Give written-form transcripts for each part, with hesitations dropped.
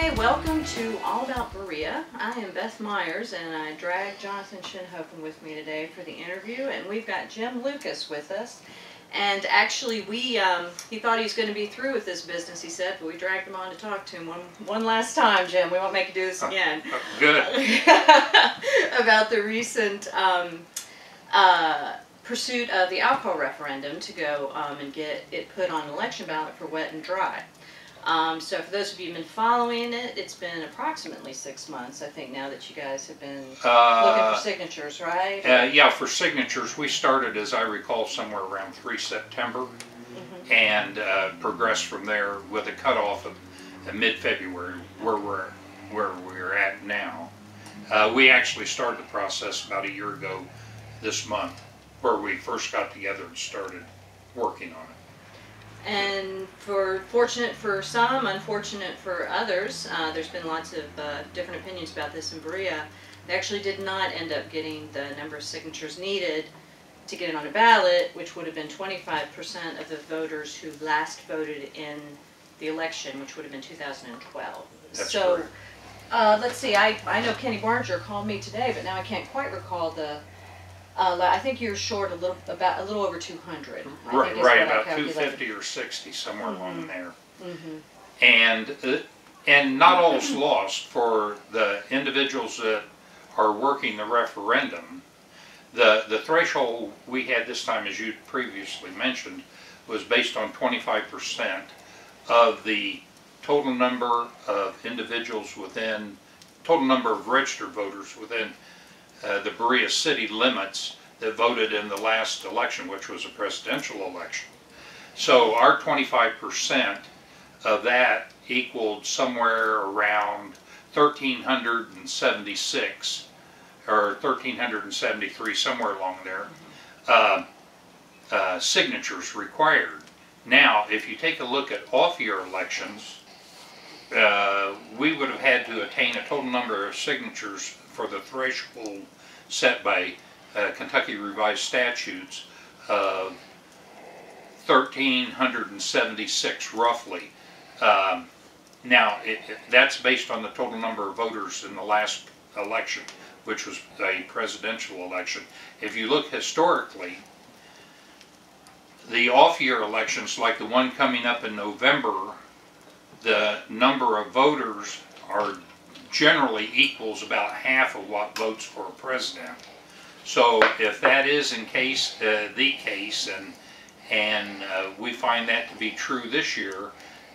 Okay, welcome to All About Berea. I am Beth Myers, and I dragged Jonathan Shinhofen with me today for the interview, and we've got Jim Lucas with us. And actually, he thought he was going to be through with this business, he said, but we dragged him on to talk to him one last time, Jim. We won't make you do this again. Good. About the recent pursuit of the alcohol referendum to go and get it put on an election ballot for wet and dry. So for those of you who've been following it, it's been approximately 6 months, I think, now that you guys have been looking for signatures, right? Yeah, for signatures, we started, as I recall, somewhere around 3 September, and progressed from there with a cutoff of mid-February, where we're at now. We actually started the process about a year ago this month, where we first got together and started working on it. And fortunate for some, unfortunate for others, there's been lots of different opinions about this in Berea. They actually did not end up getting the number of signatures needed to get it on a ballot, which would have been 25% of the voters who last voted in the election, which would have been 2012. That's so, correct. Let's see, I know Kenny Barger called me today, but now I can't quite recall the... I think you're short a little over 200. Right, about 250 or 60, somewhere along there. And not all's lost for the individuals that are working the referendum. The threshold we had this time, as you previously mentioned, was based on 25% of the total number of individuals within, total number of registered voters within the Berea city limits that voted in the last election, which was a presidential election. So our 25% of that equaled somewhere around 1,376 or 1,373, somewhere along there, signatures required. Now, if you take a look at off-year elections, we would have had to attain a total number of signatures for the threshold set by Kentucky revised statutes of 1,376 roughly. Now that's based on the total number of voters in the last election, which was a presidential election. If you look historically, the off-year elections, like the one coming up in November, the number of voters are generally equals about half of what votes for a president. So if that is the case, and we find that to be true this year,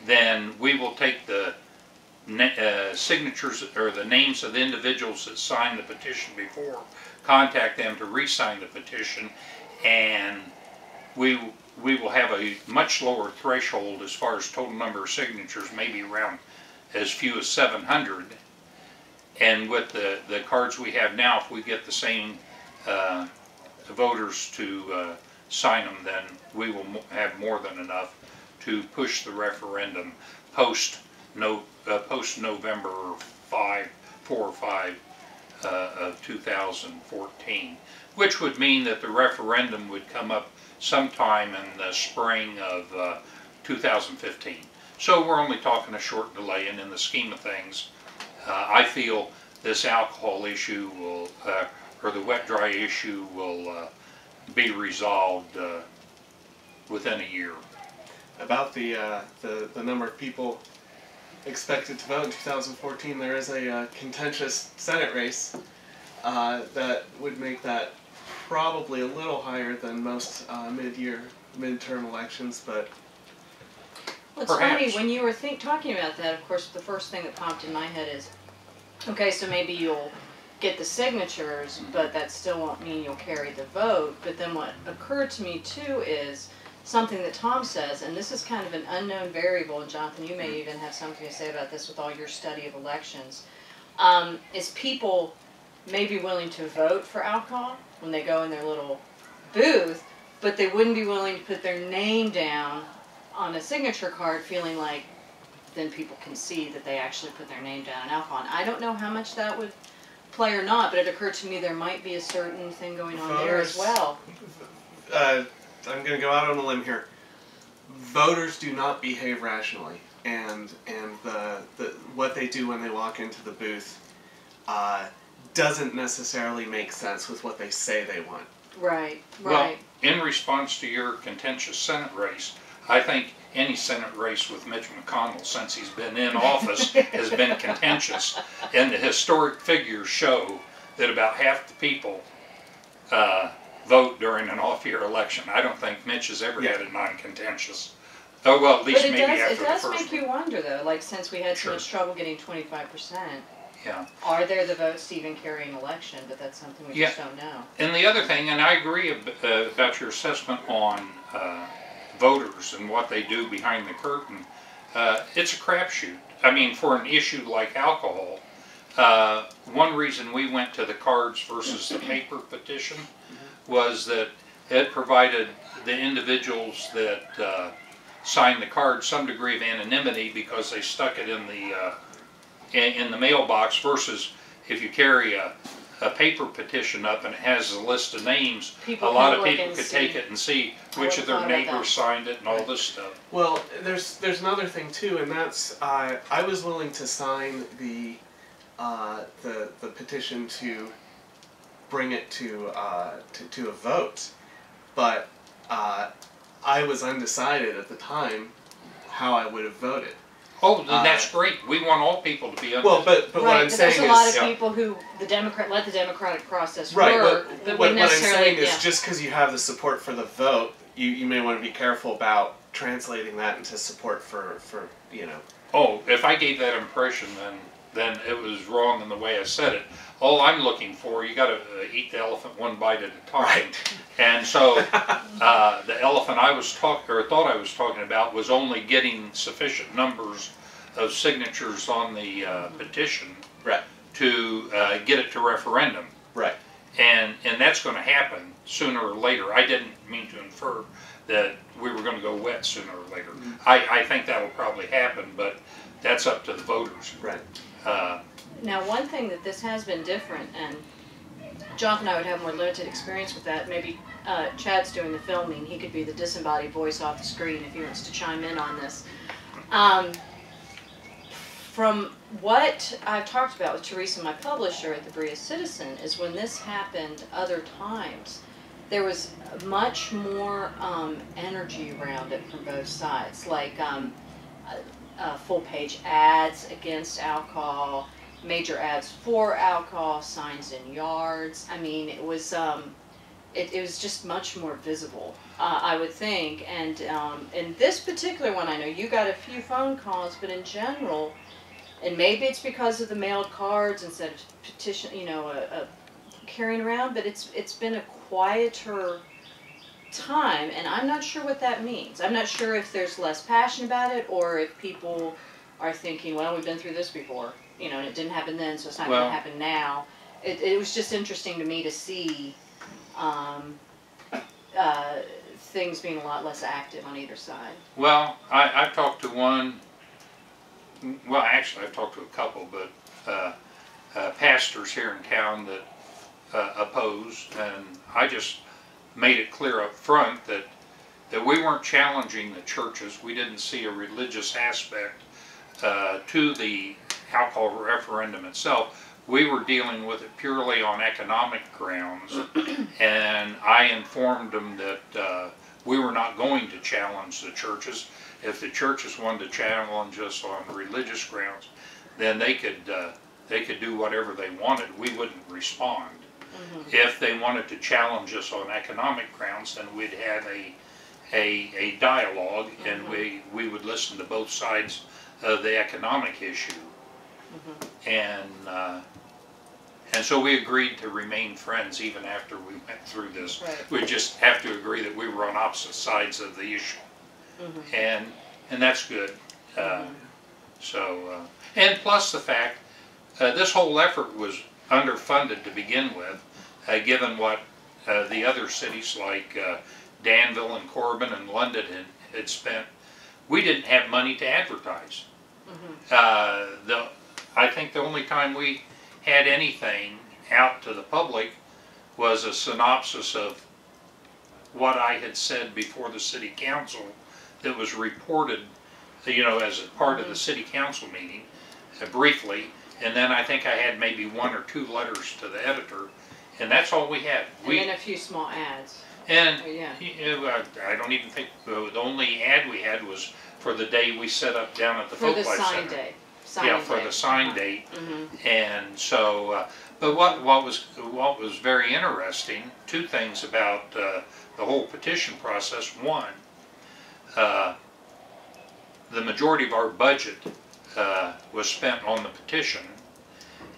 then we will take the signatures or the names of the individuals that signed the petition before, contact them to re-sign the petition, and we will have a much lower threshold as far as total number of signatures, maybe around as few as 700. And with the cards we have now, if we get the same voters to sign them, then we will have more than enough to push the referendum post November 4 or 5 of 2014, which would mean that the referendum would come up sometime in the spring of 2015. So we're only talking a short delay, and in the scheme of things, I feel this alcohol issue will, or the wet-dry issue will be resolved within a year. About the number of people expected to vote in 2014, there is a contentious Senate race that would make that probably a little higher than most midterm elections, but well, it's funny, when you were talking about that, of course, the first thing that popped in my head is, okay, so maybe you'll get the signatures, but that still won't mean you'll carry the vote. But then what occurred to me too is something that Tom says, and this is kind of an unknown variable, and Jonathan, you may even have something to say about this with all your study of elections, is people may be willing to vote for alcohol when they go in their little booth, but they wouldn't be willing to put their name down on a signature card, feeling like then people can see that they actually put their name down on alcohol. And I don't know how much that would play or not, but it occurred to me there might be a certain thing going on there as well. I'm going to go out on a limb here. Voters do not behave rationally. and the what they do when they walk into the booth doesn't necessarily make sense with what they say they want. Right, Well, right. in response to your contentious Senate race, I think any Senate race with Mitch McConnell since he's been in office has been contentious. And the historic figures show that about half the people vote during an off-year election. I don't think Mitch has ever had a non-contentious. Oh, well, at least maybe after the first one. It does make you wonder, though, like since we had so Sure. much trouble getting 25%, Yeah. are there the votes to even carry an election? But that's something we just don't know. And the other thing, and I agree about your assessment on voters and what they do behind the curtain, it's a crapshoot. I mean, for an issue like alcohol, one reason we went to the cards versus the paper petition was that it provided the individuals that signed the card some degree of anonymity because they stuck it in the mailbox, versus if you carry a paper petition up and it has a list of names, a lot of people could take it and see which of their neighbors signed it and all this stuff. Well, there's another thing too, and that's I was willing to sign the petition to bring it to a vote, but I was undecided at the time how I would have voted. Oh, then that's great. We want all people to be under. Well, but what I'm saying is, there's a lot of people who let the democratic process work. But what I'm saying is, just because you have the support for the vote, you may want to be careful about translating that into support for you know. Oh, if I gave that impression, then it was wrong in the way I said it. All I'm looking for, you got to eat the elephant one bite at a time. Right. And so the elephant I was thought I was talking about was only getting sufficient numbers of signatures on the petition to get it to referendum. Right. And that's going to happen sooner or later. I didn't mean to infer that we were going to go wet sooner or later. I think that will probably happen, but that's up to the voters. Right. Now, one thing that this has been different, and Jonathan and I would have more limited experience with that. Maybe Chad's doing the filming. He could be the disembodied voice off the screen if he wants to chime in on this. From what I've talked about with Teresa, my publisher at the Berea Citizen, is when this happened other times, there was much more energy around it from both sides, like full-page ads against alcohol, major ads for alcohol, signs in yards. I mean, it was just much more visible, I would think. And in this particular one, I know you got a few phone calls, but in general, and maybe it's because of the mailed cards instead of petition, you know, carrying around, but it's been a quieter time, and I'm not sure what that means. I'm not sure if there's less passion about it, or if people are thinking, well, we've been through this before, you know, and it didn't happen then, so it's not going to happen now. It was just interesting to me to see things being a lot less active on either side. Well, I've talked to one, well, actually I've talked to a couple, but pastors here in town that oppose, and I just made it clear up front that we weren't challenging the churches. We didn't see a religious aspect to the alcohol referendum itself. We were dealing with it purely on economic grounds, and I informed them that we were not going to challenge the churches. If the churches wanted to challenge us on religious grounds, then they could do whatever they wanted. We wouldn't respond. If they wanted to challenge us on economic grounds, then we'd have a dialogue, and we would listen to both sides of the economic issue. And so we agreed to remain friends even after we went through this. Right. We just have to agree that we were on opposite sides of the issue, and that's good. And plus the fact this whole effort was underfunded to begin with, given what the other cities like Danville and Corbin and London had spent. We didn't have money to advertise. I think the only time we had anything out to the public was a synopsis of what I had said before the city council that was reported you know, as a part of the city council meeting, briefly, and then I think I had maybe 1 or 2 letters to the editor, and that's all we had. And then a few small ads. And yeah. I don't even think the only ad we had was for the day we set up down at the Folklife Center. For the sign day. For the sign date. And so, but what was very interesting, 2 things about the whole petition process. One, the majority of our budget was spent on the petition,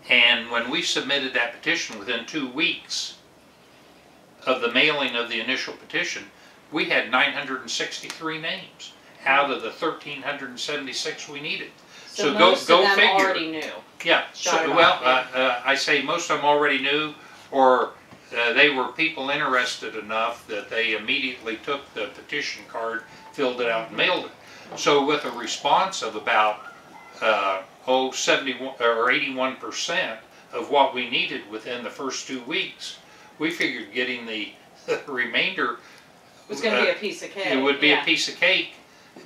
and when we submitted that petition within 2 weeks of the mailing of the initial petition, we had 963 names out of the 1,376 we needed. So go most of them figure. already knew. Yeah. I say most of them already knew, or they were people interested enough that they immediately took the petition card, filled it out, and mailed it. So with a response of about 71 or 81% of what we needed within the first 2 weeks, we figured getting the remainder was going to be a piece of cake. It would be a piece of cake,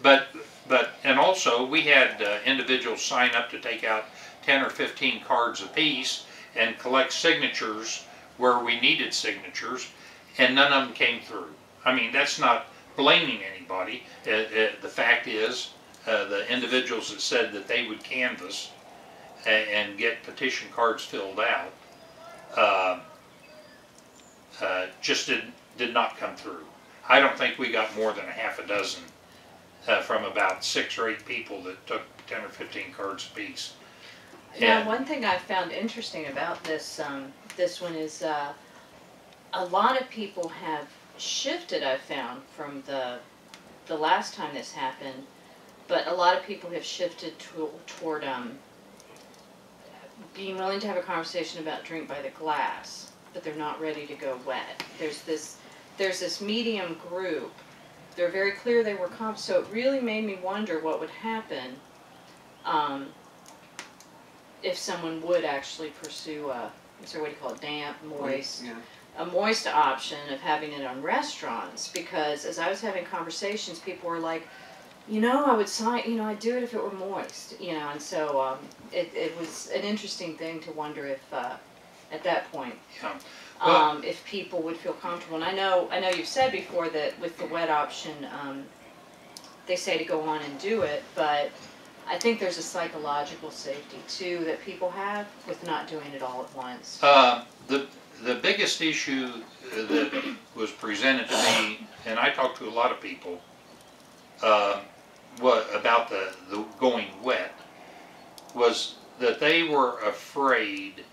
and also we had individuals sign up to take out 10 or 15 cards apiece and collect signatures where we needed signatures, and none of them came through. I mean, that's not blaming anybody. The fact is, the individuals that said that they would canvass and get petition cards filled out just did not come through. I don't think we got more than a half a dozen from about 6 or 8 people that took 10 or 15 cards apiece. Now, one thing I found interesting about this this one is a lot of people have shifted, I've found, from the last time this happened, but a lot of people have shifted toward being willing to have a conversation about drink by the glass, but they're not ready to go wet. There's this medium group. They're very clear they were so it really made me wonder what would happen if someone would actually pursue a, what do you call it, damp, moist, a moist option of having it on restaurants. Because as I was having conversations, people were like, you know, I would sign, you know, I'd do it if it were moist, you know, and so it was an interesting thing to wonder if at that point, if people would feel comfortable. And I know you've said before that with the wet option, they say to go on and do it, but I think there's a psychological safety too that people have with not doing it all at once. The biggest issue that was presented to me, and I talked to a lot of people, about the going wet, was that they were afraid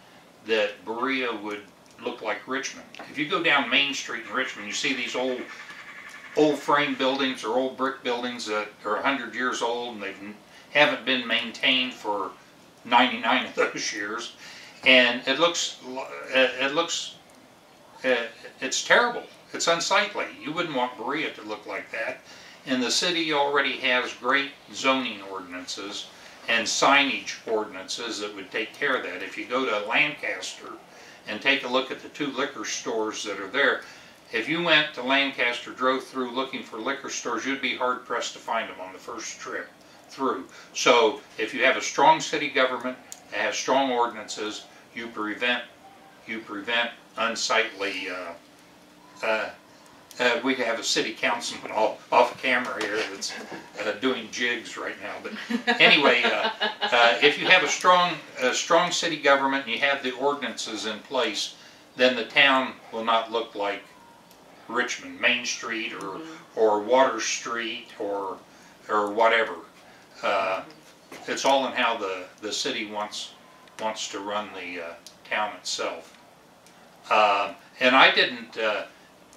that Berea would look like Richmond. If you go down Main Street in Richmond, you see these old frame buildings or old brick buildings that are 100 years old and they haven't been maintained for 99 of those years, and it's terrible. It's unsightly. You wouldn't want Berea to look like that. And the city already has great zoning ordinances and signage ordinances that would take care of that. If you go to Lancaster and take a look at the 2 liquor stores that are there, if you went to Lancaster, drove through looking for liquor stores, you'd be hard pressed to find them on the first trip through. So if you have a strong city government that has strong ordinances, you prevent unsightly. We have a city councilman off camera here that's doing jigs right now. But anyway, if you have a strong city government and you have the ordinances in place, then the town will not look like Richmond, Main Street, or Water Street, or whatever. It's all in how the city wants to run the town itself. And I didn't.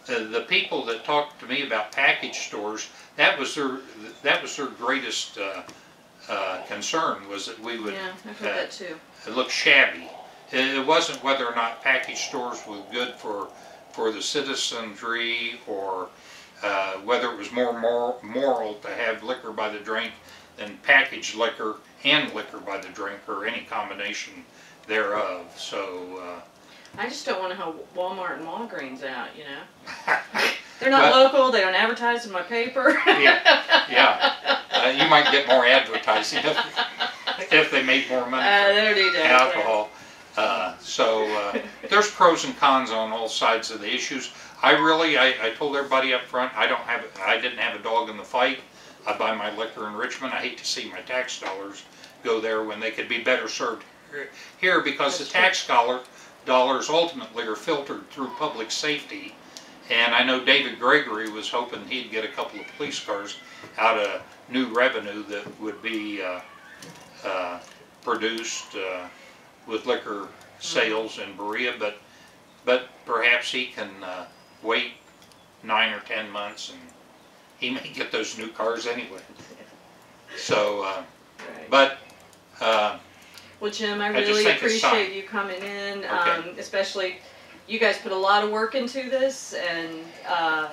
The people that talked to me about package stores, that was their greatest concern, was that we would I've heard that too. Look shabby. It wasn't whether or not package stores was good for the citizenry, or whether it was more moral to have liquor by the drink than packaged liquor and liquor by the drink, or any combination thereof. So. I just don't want to help Walmart and Walgreens out, you know. They're not local. They don't advertise in my paper. Yeah. You might get more advertising if they made more money from alcohol. There's pros and cons on all sides of the issues. I told everybody up front, I didn't have a dog in the fight. I buy my liquor in Richmond. I hate to see my tax dollars go there when they could be better served here, because the tax dollars ultimately are filtered through public safety. And I know David Gregory was hoping he'd get a couple of police cars out of new revenue that would be produced with liquor sales in Berea, but perhaps he can wait 9 or 10 months and he may get those new cars anyway. So, right. Well, Jim, I really appreciate you coming in, especially you guys put a lot of work into this, and I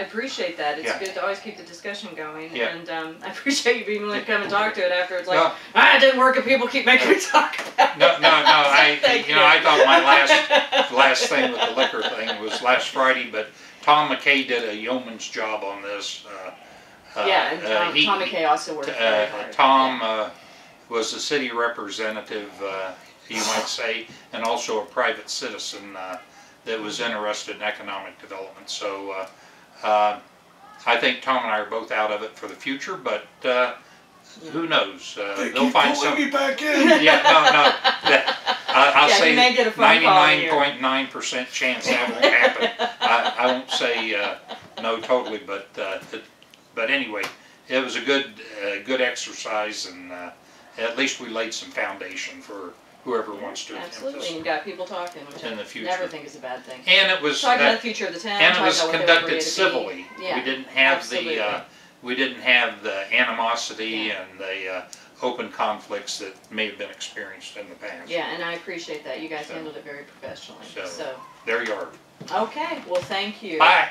appreciate that. It's good to always keep the discussion going, and I appreciate you being willing to come and talk to it after it's like, it didn't work and people keep making me talk about it. No, I thought my last thing with the liquor thing was last Friday, but Tom McKay did a yeoman's job on this. And Tom McKay also worked very hard. Tom was a city representative, you might say, and also a private citizen that was interested in economic development. So I think Tom and I are both out of it for the future, but who knows? They'll find something. Me back in. I'll say 99.9% chance that won't happen. I won't say no totally, but anyway, it was a good exercise, and at least we laid some foundation for whoever wants to attempt this. Absolutely, and got people talking, which in the future. I never think is a bad thing. And it was talking about the future of the town. And it was conducted civilly. We didn't have the animosity and the open conflicts that may have been experienced in the past. Yeah, and I appreciate that. You guys handled it very professionally. So there you are. Okay, well, thank you. Bye.